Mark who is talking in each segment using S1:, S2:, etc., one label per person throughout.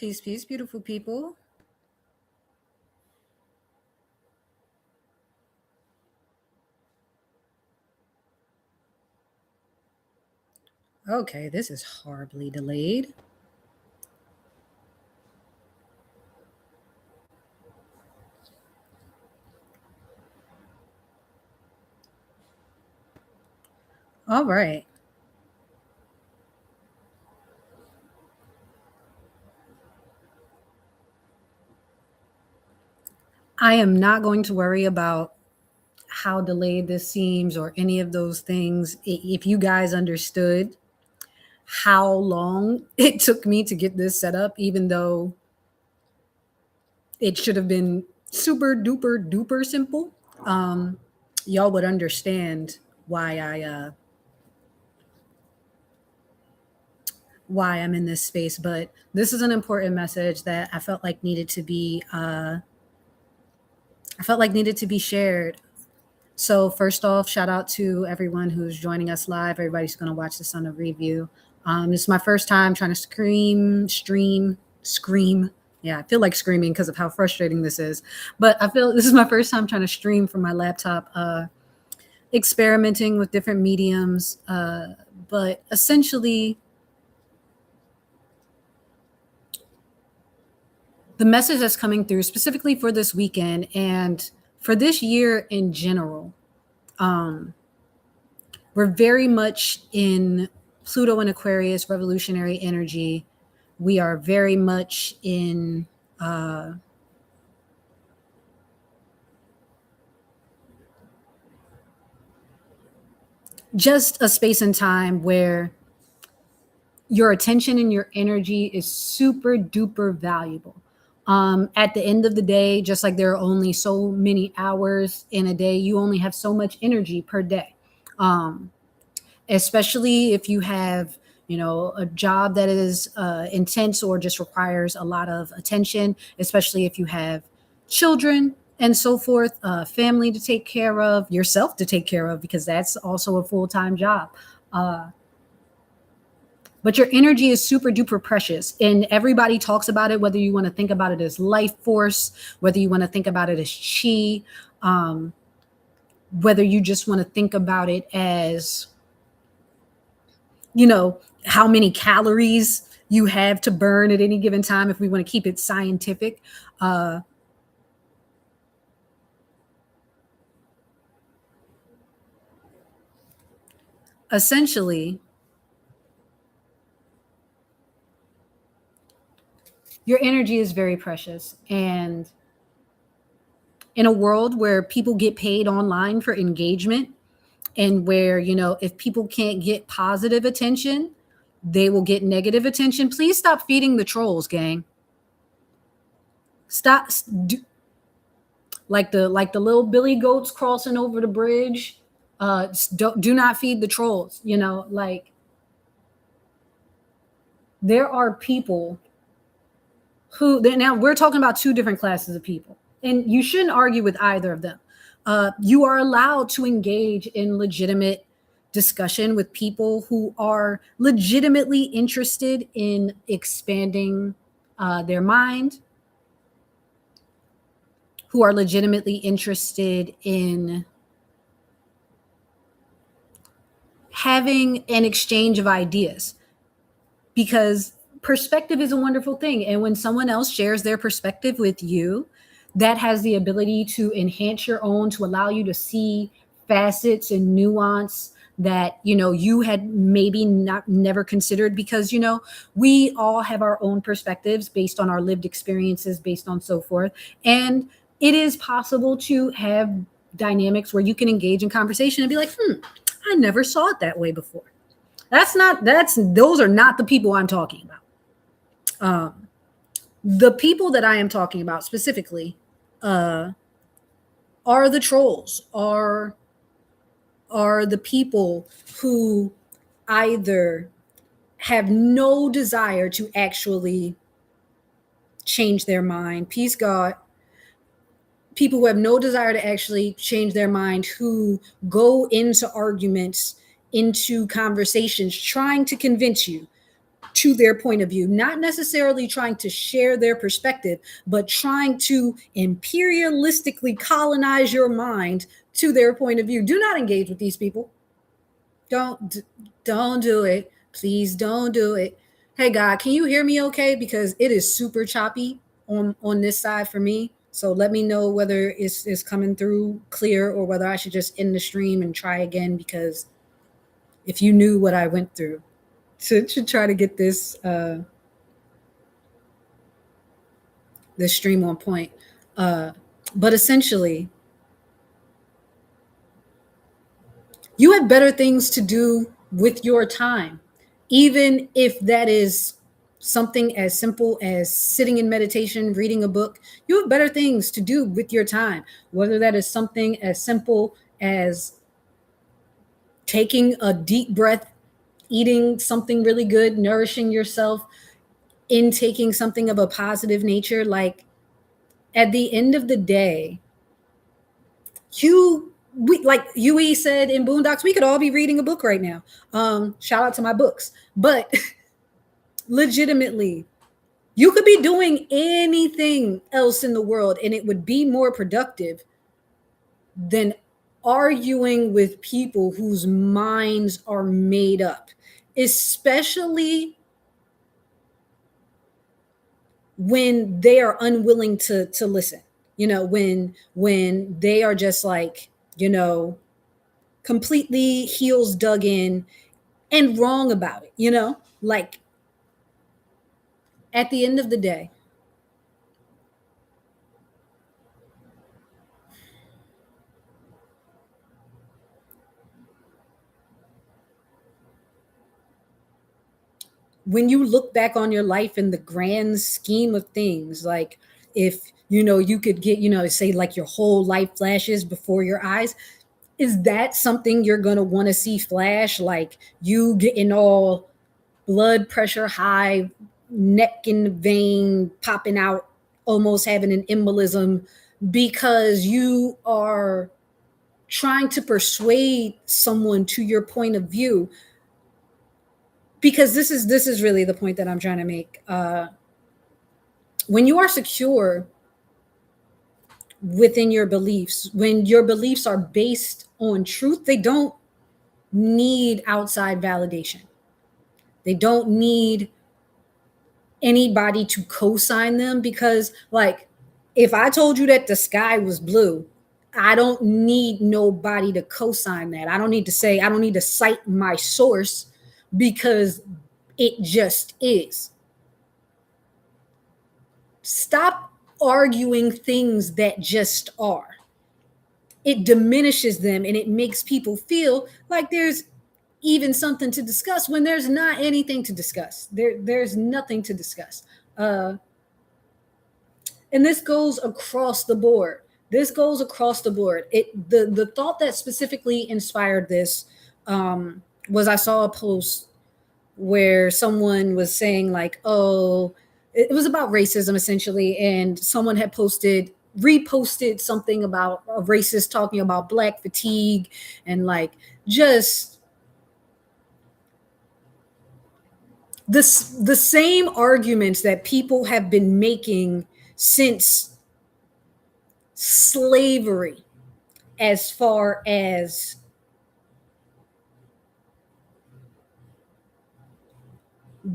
S1: Peace, peace, beautiful people. Okay, this is horribly delayed. All right. I am not going to worry about how delayed this seems or any of those things. If you guys understood how long it took me to get this set up, even though it should have been super duper duper simple, um, y'all would understand why I'm in this space. But this is an important message that I felt like needed to be shared. So first off, shout out to everyone who's joining us live. Everybody's going to watch this on a review. This is my first time trying to scream. Yeah, I feel like screaming because of how frustrating this is. But I feel this is my first time trying to stream from my laptop, experimenting with different mediums. But essentially, the message that's coming through specifically for this weekend and for this year in general, we're very much in Pluto and Aquarius revolutionary energy. We are very much in just a space and time where your attention and your energy is super duper valuable. At the end of the day, just like there are only so many hours in a day, you only have so much energy per day. Especially if you have a job that is intense or just requires a lot of attention, especially if you have children and so forth, family to take care of, yourself to take care of, because that's also a full-time job. But your energy is super duper precious, and everybody talks about it, whether you want to think about it as life force, whether you want to think about it as chi, whether you just want to think about it as how many calories you have to burn at any given time, if we want to keep it scientific. Essentially, your energy is very precious. And in a world where people get paid online for engagement, and where, if people can't get positive attention, they will get negative attention. Please stop feeding the trolls, gang. Stop. Like the little billy goats crossing over the bridge. Do not feed the trolls. Like, there are people who, now we're talking about two different classes of people, and you shouldn't argue with either of them. You are allowed to engage in legitimate discussion with people who are legitimately interested in expanding their mind, who are legitimately interested in having an exchange of ideas, because perspective is a wonderful thing. And when someone else shares their perspective with you, that has the ability to enhance your own, to allow you to see facets and nuance that you had maybe never considered, because we all have our own perspectives based on our lived experiences, based on so forth. And it is possible to have dynamics where you can engage in conversation and be like, I never saw it that way before. Those are not the people I'm talking about. The people that I am talking about specifically are the trolls, are the people who either have no desire to actually change their mind. Peace, God. People who have no desire to actually change their mind, who go into arguments, into conversations, trying to convince you to their point of view, not necessarily trying to share their perspective, but trying to imperialistically colonize your mind to their point of view. Do not engage with these people. Don't don't do it. Please don't do it. Hey God, can you hear me okay? Because it is super choppy on this side for me. So let me know whether it's coming through clear or whether I should just end the stream and try again, because if you knew what I went through to try to get this stream on point. Uh but essentially, you have better things to do with your time, even if that is something as simple as sitting in meditation, reading a book. You have better things to do with your time, whether that is something as simple as taking a deep breath, eating something really good, nourishing yourself, intaking something of a positive nature. Like, at the end of the day, like Yui said in Boondocks, we could all be reading a book right now. Shout out to my books. But legitimately, you could be doing anything else in the world and it would be more productive than arguing with people whose minds are made up, especially when they are unwilling to listen. When they are just like, completely heels dug in and wrong about it. Like, at the end of the day, when you look back on your life in the grand scheme of things, like, if you could get, say, like, your whole life flashes before your eyes, is that something you're going to want to see flash? Like, you getting all blood pressure high, neck and vein popping out, almost having an embolism, because you are trying to persuade someone to your point of view? Because this is really the point that I'm trying to make. When you are secure within your beliefs, when your beliefs are based on truth, they don't need outside validation. They don't need anybody to co-sign them, because, like, if I told you that the sky was blue, I don't need nobody to co-sign that. I don't need to cite my source, because it just is. Stop arguing things that just are. It diminishes them and it makes people feel like there's even something to discuss when there's not anything to discuss. There's nothing to discuss. And this goes across the board. The thought that specifically inspired this was, I saw a post where someone was saying, like, oh, it was about racism essentially, and someone had reposted something about a racist talking about black fatigue, and, like, just the same arguments that people have been making since slavery, as far as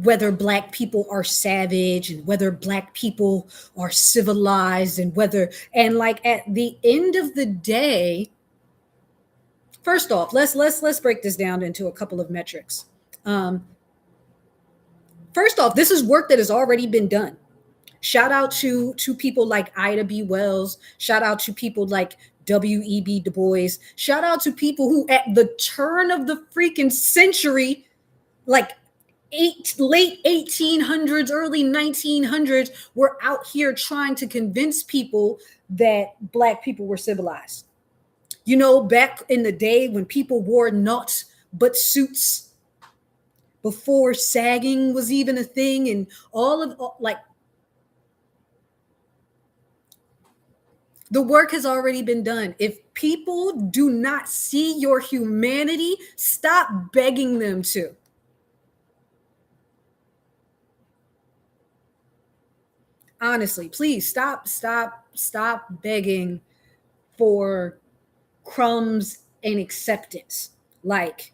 S1: whether black people are savage and whether black people are civilized, and like, at the end of the day, first off, let's break this down into a couple of metrics. First off, this is work that has already been done. Shout out to people like Ida B. Wells. Shout out to people like W.E.B. Du Bois. Shout out to people who, at the turn of the freaking century, like late 1800s, early 1900s, were out here trying to convince people that black people were civilized. Back in the day when people wore naught but suits, before sagging was even a thing, and like, the work has already been done. If people do not see your humanity, stop begging them to. Honestly, please stop begging for crumbs and acceptance. Like,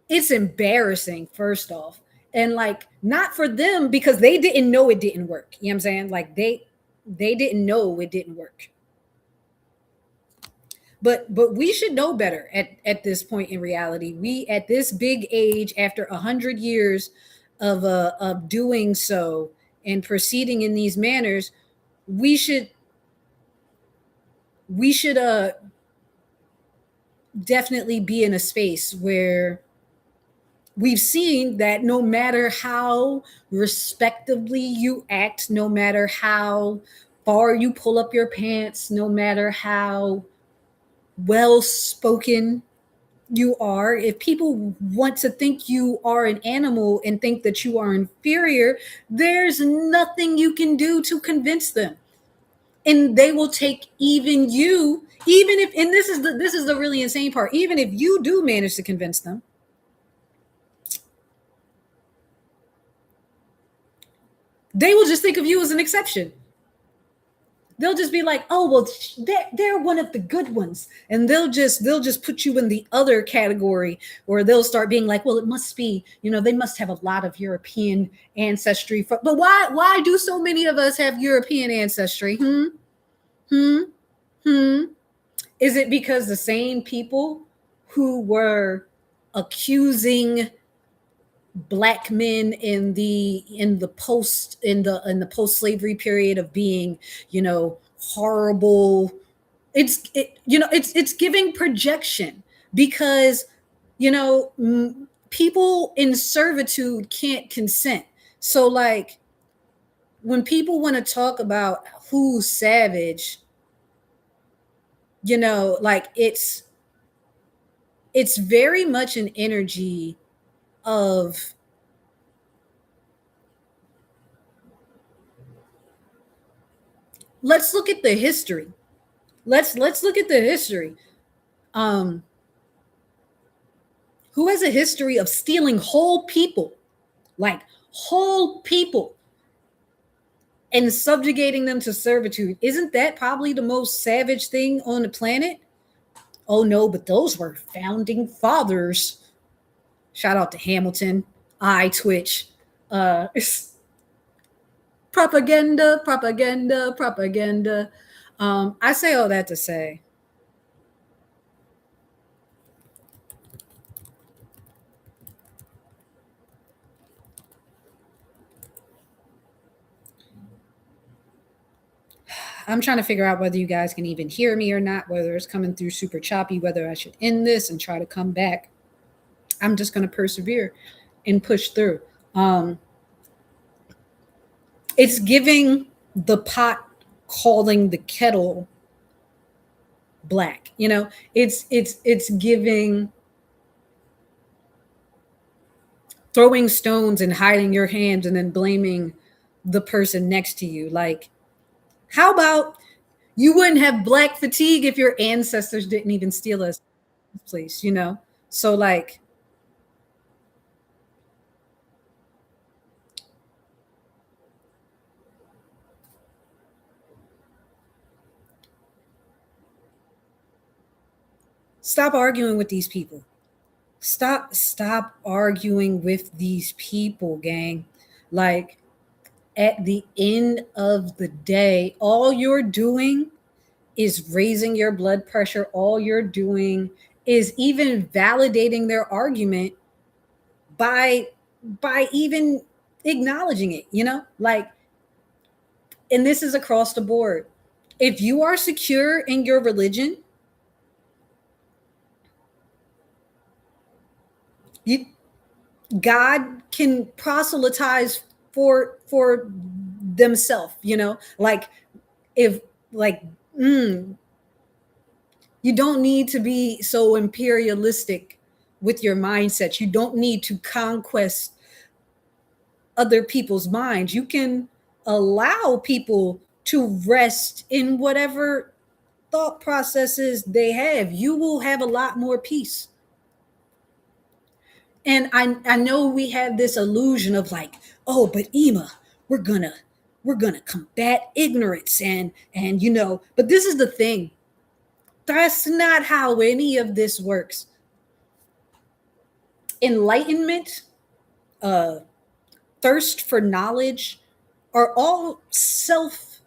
S1: it's embarrassing, first off. And like, not for them, because they didn't know it didn't work. You know what I'm saying? Like, they didn't know it didn't work. But we should know better at this point in reality. We, at this big age, after 100 years of doing so and proceeding in these manners, we should we should definitely be in a space where we've seen that no matter how respectably you act, no matter how far you pull up your pants, no matter how well spoken you are, if people want to think you are an animal and think that you are inferior, there's nothing you can do to convince them. And they will take even you, even if, and this is the really insane part, even if you do manage to convince them, they will just think of you as an exception. They'll just be like, oh well, they're one of the good ones, and they'll just put you in the other category, or they'll start being like, well, it must be, they must have a lot of European ancestry. But why do so many of us have European ancestry? Hmm. Hmm. Is it because the same people who were accusing black men in the post slavery period of being, horrible? It's giving projection, because people in servitude can't consent. So like, when people want to talk about who's savage, like, it's very much an energy of, let's look at the history. Let's look at the history. um who has a history of stealing whole people, like whole people, and subjugating them to servitude? Isn't that probably the most savage thing on the planet? Oh no, but those were founding fathers. Shout out to Hamilton. I Twitch. It's propaganda, propaganda, propaganda. I say all that to say, I'm trying to figure out whether you guys can even hear me or not, whether it's coming through super choppy, whether I should end this and try to come back. I'm just going to persevere and push through. Um, it's giving the pot calling the kettle black. It's giving throwing stones and hiding your hands and then blaming the person next to you. Like, how about you wouldn't have black fatigue if your ancestors didn't even steal us, please? So like, stop arguing with these people. Stop arguing with these people, gang. Like, at the end of the day, all you're doing is raising your blood pressure. All you're doing is even validating their argument by even acknowledging it. Like, and this is across the board. If you are secure in your religion, you, God can proselytize for themselves. Like, if, like, you don't need to be so imperialistic with your mindset. You don't need to conquest other people's minds. You can allow people to rest in whatever thought processes they have. You will have a lot more peace. And I know we have this illusion of like, oh, but Ema, we're gonna we're gonna combat ignorance and but this is the thing. That's not how any of this works. Enlightenment, uh thirst for knowledge are all self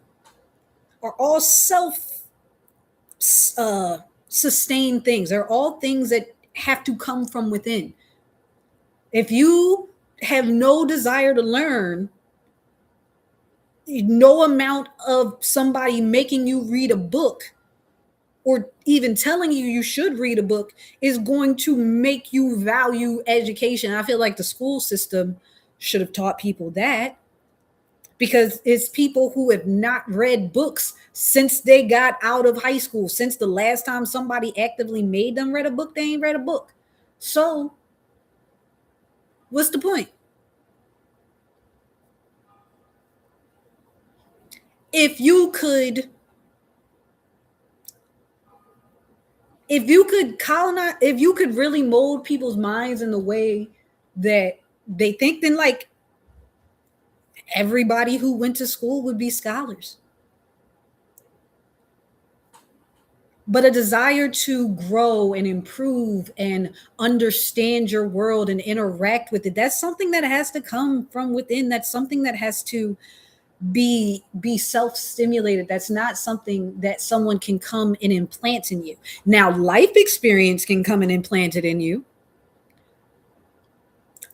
S1: are all self uh sustained things. They're all things that have to come from within. If you have no desire to learn, no amount of somebody making you read a book or even telling you you should read a book is going to make you value education. I feel like the school system should have taught people that, because it's people who have not read books since they got out of high school. Since the last time somebody actively made them read a book, they ain't read a book. So, what's the point? If you could colonize, if you could really mold people's minds in the way that they think, then like everybody who went to school would be scholars. But a desire to grow and improve and understand your world and interact with it, that's something that has to come from within. That's something that has to be self-stimulated. That's not something that someone can come and implant in you. Now life experience can come and implant it in you.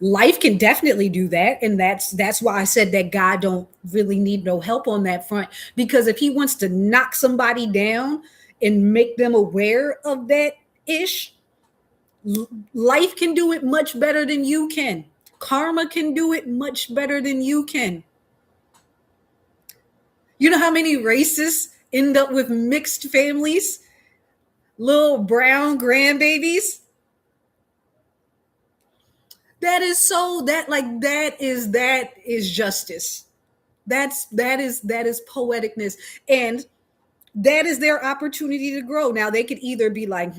S1: Life can definitely do that, and that's why I said that God don't really need no help on that front, because if he wants to knock somebody down and make them aware of that ish, life can do it much better than you can. Karma can do it much better than you can. You know how many racists end up with mixed families, little brown grandbabies? That is so that like that is justice. That is poeticness, and that is their opportunity to grow. Now they could either be like,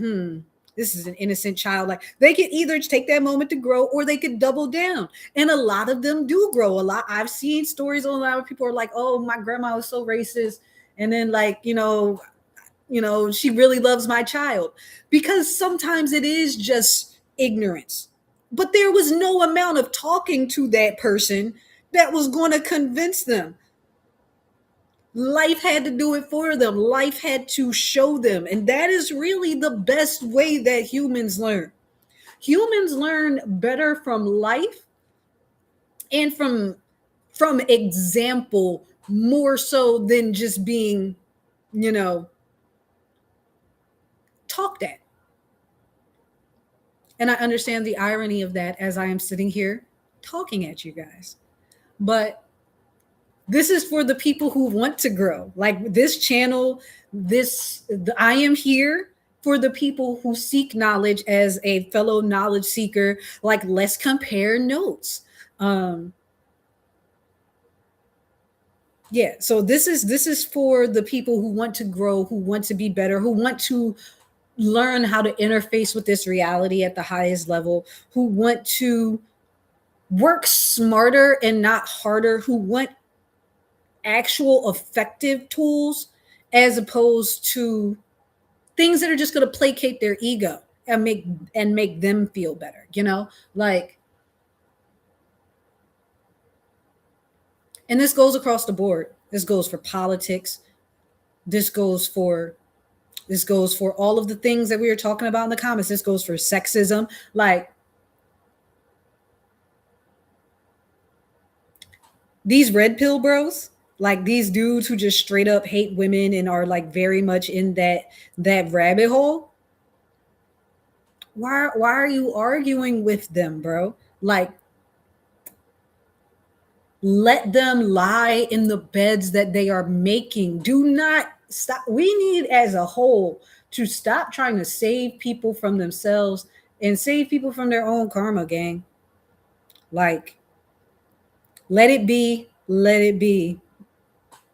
S1: this is an innocent child. Like they could either take that moment to grow, or they could double down. And a lot of them do grow a lot. I've seen stories. A lot of people are like, oh, my grandma was so racist, and then like she really loves my child, because sometimes it is just ignorance. But there was no amount of talking to that person that was going to convince them. Life had to do it for them. Life had to show them. And that is really the best way that humans learn. Humans learn better from life and from example, more so than just being, you know, talked at. And I understand the irony of that as I am sitting here talking at you guys. But this is for the people who want to grow. Like this channel, I am here for the people who seek knowledge as a fellow knowledge seeker. Like, let's compare notes. Yeah, so this is for the people who want to grow, who want to be better, who want to learn how to interface with this reality at the highest level, who want to work smarter and not harder, who want actual effective tools as opposed to things that are just going to placate their ego and make them feel better, like. And this goes across the board. This goes for politics. This goes for all of the things that we were talking about in the comments. This goes for sexism. Like, these red pill bros, like these dudes who just straight up hate women and are like very much in that rabbit hole. Why are you arguing with them, bro? Like, let them lie in the beds that they are making. Do not stop. We need as a whole to stop trying to save people from themselves and save people from their own karma, gang. Like, let it be, let it be.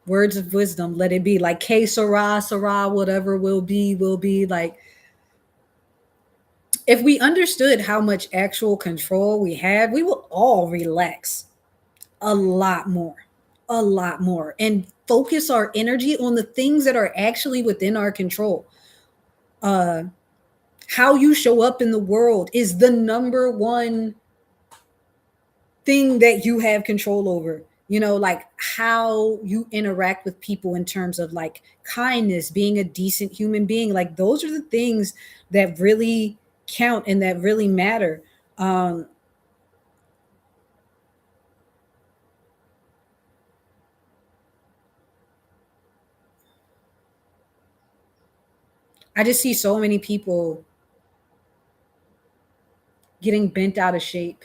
S1: Words of wisdom, let it be. Like, K Sarah, Sarah, whatever will be, will be. Like, if we understood how much actual control we have, we will all relax a lot more. a lot more and focus our energy on the things that are actually within our control. Uh, how you show up in the world is the number one thing that you have control over. You know, like how you interact with people in terms of like kindness, being a decent human being. Like those are the things that really count and that really matter. Um, I just see so many people getting bent out of shape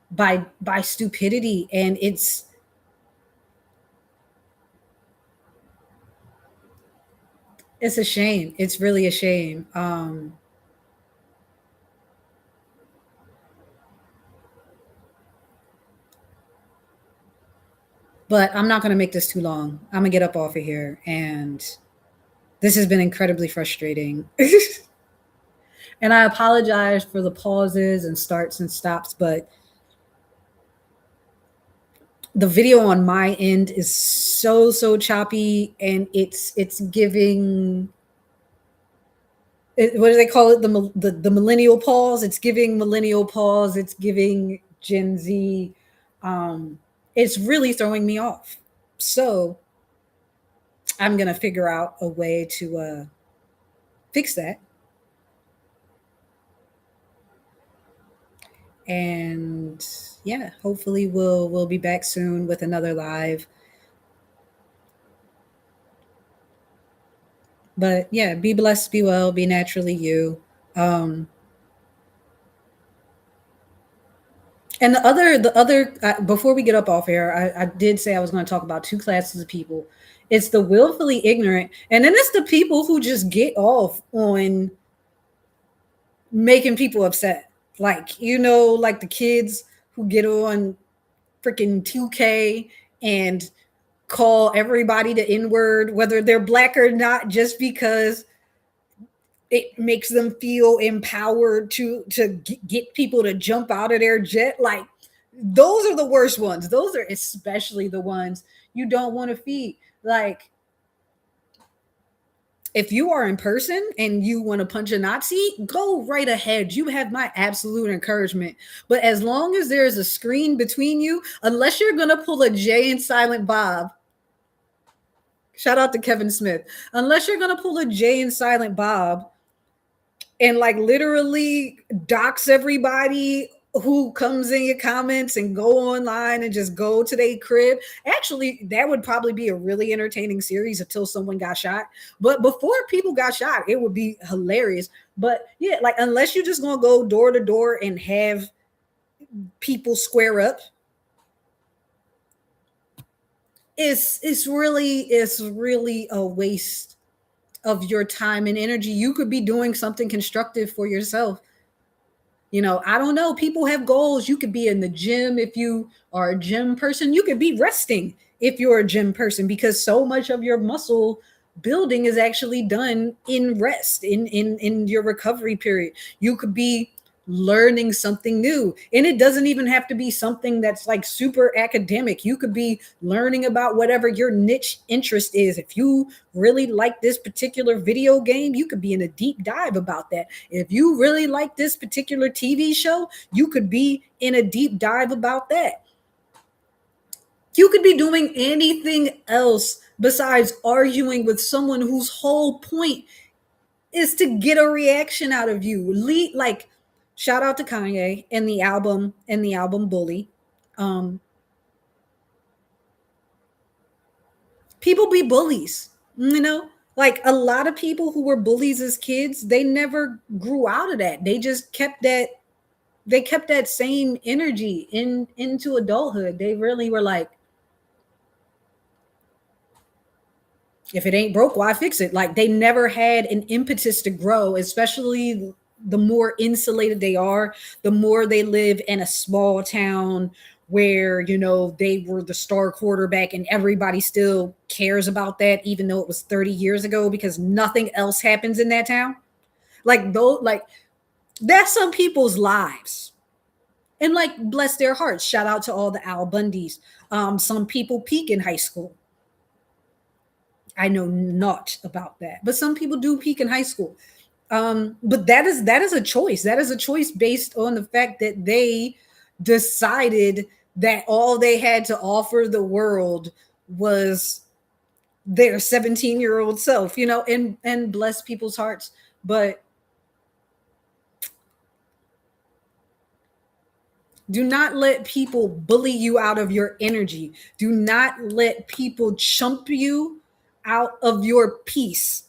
S1: by stupidity, and it's a shame. It's really a shame. But I'm not going to make this too long. I'm going to get up off of here. And this has been incredibly frustrating. And I apologize for the pauses and starts and stops, but the video on my end is so choppy, and it's giving what do they call it, the millennial pause. It's giving millennial pause. It's giving Gen Z. It's really throwing me off. So I'm gonna figure out a way to fix that, and yeah, hopefully we'll be back soon with another live. But yeah, be blessed, be well, be naturally you. Um, and the other before we get up off air, I did say I was going to talk about two classes of people. It's the willfully ignorant, and then it's the people who just get off on making people upset. Like, you know, like the kids who get on freaking 2K and call everybody the N word, whether they're black or not, just because it makes them feel empowered to get people to jump out of their jet. Like, those are the worst ones. Those are especially the ones you don't want to feed. Like, if you are in person and you want to punch a Nazi, go right ahead. You have my absolute encouragement. But as long as there's a screen between you, unless you're going to pull a Jay and Silent Bob, shout out to Kevin Smith, unless you're going to pull a Jay and Silent Bob and like literally dox everybody who comes in your comments and go online and just go to their crib. Actually, that would probably be a really entertaining series until someone got shot. But before people got shot, it would be hilarious. But yeah, like unless you're just gonna go door to door and have people square up, it's really a waste of your time and energy. You could be doing something constructive for yourself. You know, I don't know. People have goals. You could be in the gym if you are a gym person. You could be resting if you're a gym person, because so much of your muscle building is actually done in rest, in your recovery period. You could be learning something new, and it doesn't even have to be something that's like super academic. You could be learning about whatever your niche interest is. If you really like this particular video game, you could be in a deep dive about that. If you really like this particular TV show, you could be in a deep dive about that. You could be doing anything else besides arguing with someone whose whole point is to get a reaction out of you. Like, shout out to Kanye and the album Bully. Um, People be bullies, you know? Like a lot of people who were bullies as kids, they never grew out of that. They just kept that same energy into adulthood. They really were like, if it ain't broke, why fix it? Like they never had an impetus to grow, especially the more insulated they are, the more they live in a small town where, you know, they were the star quarterback and everybody still cares about that, even though it was 30 years ago, because nothing else happens in that town. Like, though, like that's some people's lives. And like, bless their hearts. Shout out to all the Al Bundys. Some people peak in high school. I know not about that, but some people do peak in high school. But that is a choice. That is a choice based on the fact that they decided that all they had to offer the world was their 17-year-old self, and bless people's hearts. But do not let people bully you out of your energy. Do not let people chump you out of your peace.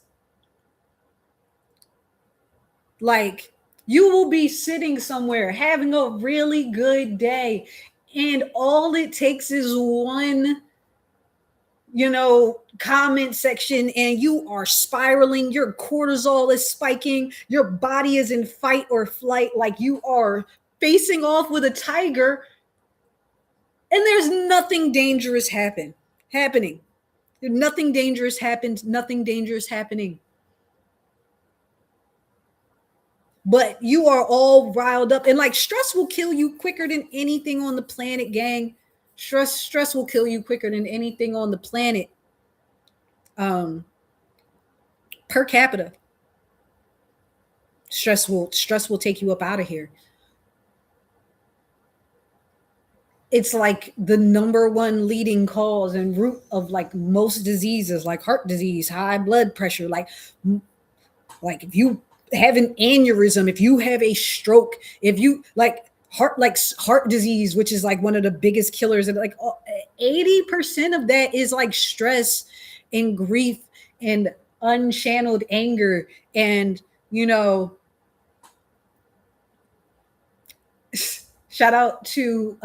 S1: Like, you will be sitting somewhere having a really good day, and all it takes is one, comment section, and you are spiraling. Your cortisol is spiking. Your body is in fight or flight, like you are facing off with a tiger, and there's nothing dangerous happening. Nothing dangerous happened. Nothing dangerous happening. But you are all riled up, and like, stress will kill you quicker than anything on the planet, gang. Stress will kill you quicker than anything on the planet. um per capita, stress will take you up out of here. It's like the number one leading cause and root of like most diseases, like heart disease, high blood pressure, like if you have an aneurysm, if you have a stroke, if you heart disease, which is like one of the biggest killers, and like 80% of that is like stress and grief and unchanneled anger. And shout out to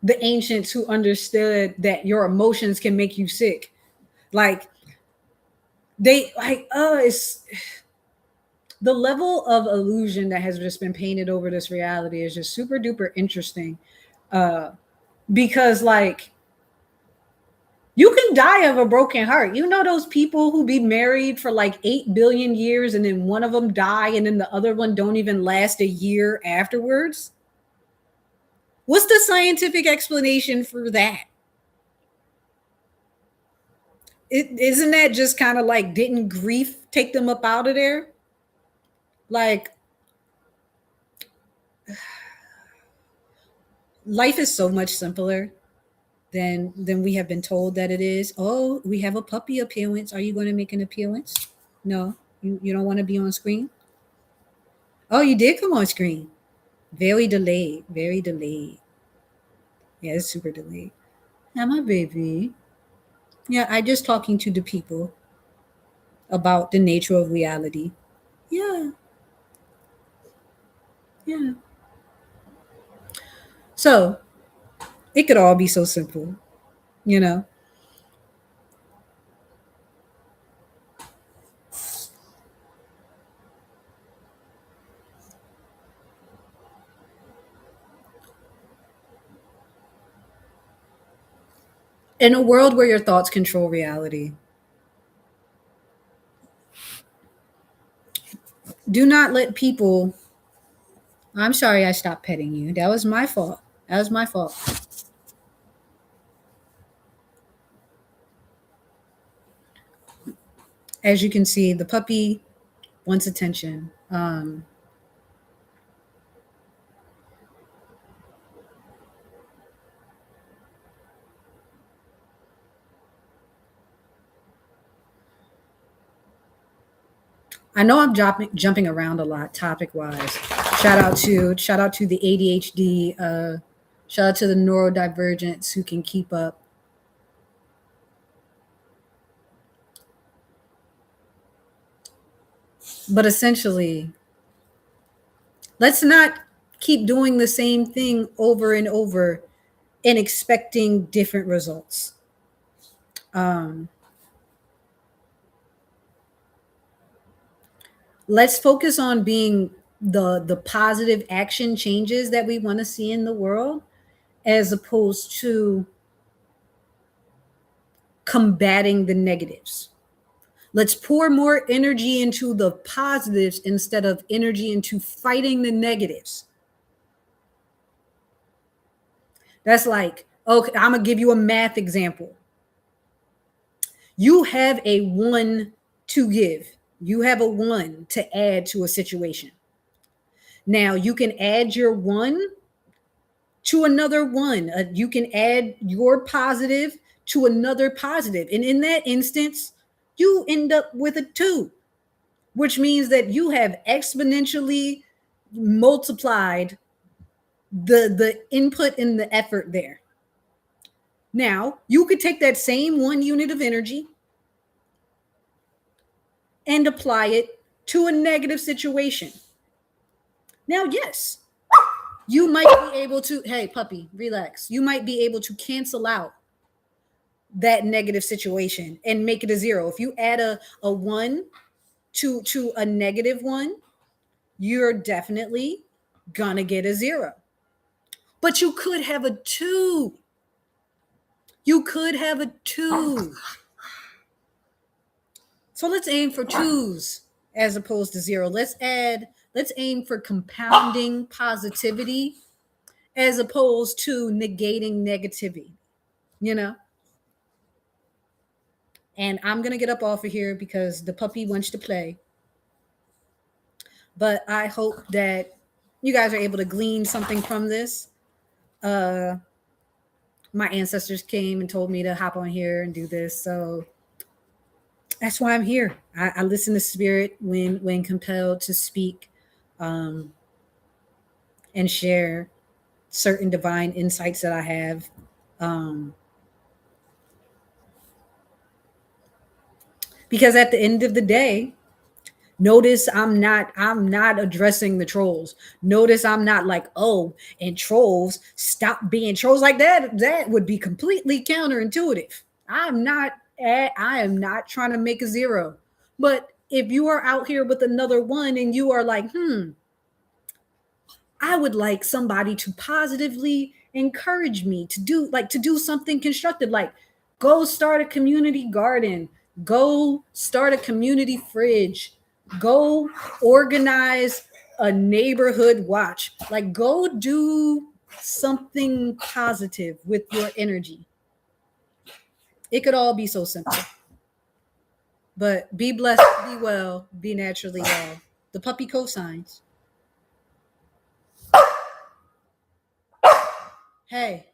S1: the ancients who understood that your emotions can make you sick. Like, they like it's the level of illusion that has just been painted over this reality is just super duper interesting. uh because like, you can die of a broken heart. Those people who be married for like 8 billion years, and then one of them die, and then the other one don't even last a year afterwards. What's the scientific explanation for that? Isn't that just kind of like, didn't grief take them up out of there? Like, life is so much simpler than we have been told that it is. Oh, we have a puppy appearance. Are you going to make an appearance? No, you don't want to be on screen. Oh, you did come on screen. Very delayed. Very delayed. Yeah, it's super delayed. Yeah, my baby. Yeah, I just talking to the people about the nature of reality. Yeah, yeah. So it could all be so simple, you know. In a world where your thoughts control reality, do not let people. I'm sorry I stopped petting you. That was my fault. That was my fault. As you can see, the puppy wants attention. I know I'm jumping around a lot topic wise. Shout out to the ADHD. Shout out to the neurodivergents who can keep up. But essentially, let's not keep doing the same thing over and over and expecting different results. Um, let's focus on being the positive action changes that we want to see in the world, as opposed to combating the negatives. Let's pour more energy into the positives instead of energy into fighting the negatives. That's like, okay, I'm going to give you a math example. You have a 1 to give. You have a 1 to add to a situation. Now you can add your 1 to another 1. You can add your positive to another positive. And in that instance, you end up with a 2, which means that you have exponentially multiplied the input and the effort there. Now, you could take that same 1 unit of energy and apply it to a negative situation. Now, yes, you might be able to, hey, puppy, relax. You might be able to cancel out that negative situation and make it a 0. If you add a 1 to a negative 1, you're definitely gonna get a 0. But you could have a 2. You could have a 2. So let's aim for 2s as opposed to 0. Let's aim for compounding positivity as opposed to negating negativity, you know? And I'm going to get up off of here because the puppy wants to play. But I hope that you guys are able to glean something from this. My ancestors came and told me to hop on here and do this. So that's why I'm here. I listen to spirit when compelled to speak and share certain divine insights that I have. Because at the end of the day, notice I'm not addressing the trolls. Notice I'm not like, oh, and trolls, stop being trolls like that. That would be completely counterintuitive. I am not trying to make a 0. But if you are out here with another 1 and you are like, I would like somebody to positively encourage me to do something constructive, like go start a community garden, go start a community fridge, go organize a neighborhood watch, like go do something positive with your energy. It could all be so simple. But be blessed, be well, be naturally well. The puppy cosigns. Hey.